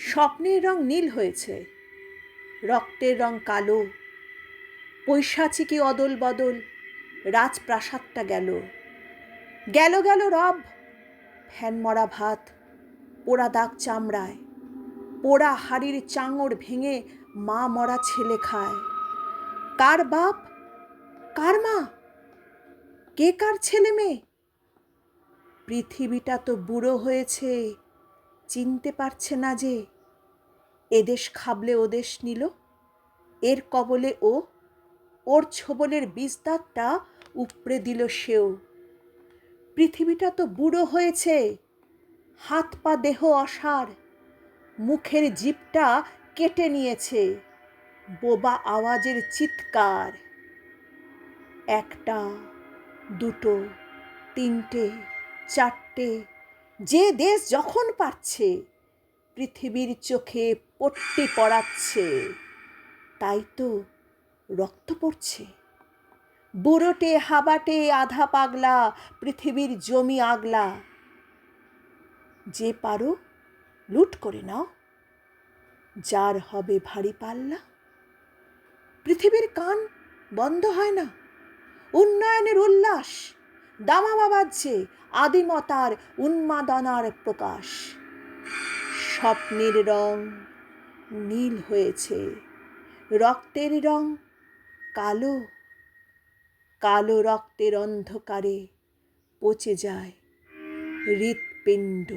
স্বপ্নের রং নীল হয়েছে, রক্তের রং কালো। পৈশাচিকী অদল বদল, রাজপ্রাসাদটা গেল। গেল গেল রব, ফ্যান মরা ভাত, পোড়া দাগ চামড়ায়। পোড়া হাড়ির চাঙড় ভেঙে মা মরা ছেলে খায়। কার বাপ, কার মা, কে কার ছেলে মেয়ে? পৃথিবীটা তো বুড়ো হয়েছে, চিনতে পারছে না যে। এদেশ খাবলে ওদেশ নিল, এর কবলে ও, ওর ছোবলের বিস্তারটা উপড়ে দিল সেও। পৃথিবীটা তো বুড়ো হয়েছে, হাত পা দেহ অসার, মুখের জিভটা কেটে নিয়েছে বোবা আওয়াজের চিৎকার। একটা, দুটো, তিনটে, চারটে, যে দেশ যখন পারছে পৃথিবীর চোখে পট্টি পড়াচ্ছে। তাই তো রক্ত পড়ছে। বুড়োটে হাবাটে আধা পাগলা পৃথিবীর জমি আগলা। যে পারো লুট করে নাও, যার হবে ভারী পাল্লা। পৃথিবীর কান বন্ধ হয় না, উন্নয়নের উল্লাস দামামা বাজছে, আদিমতার উন্মাদনার প্রকাশ। স্বপ্নের রং নীল হয়েছে, রক্তের রং কালো। কালো রক্তের অন্ধকারে পচে যায় হৃৎপিণ্ড।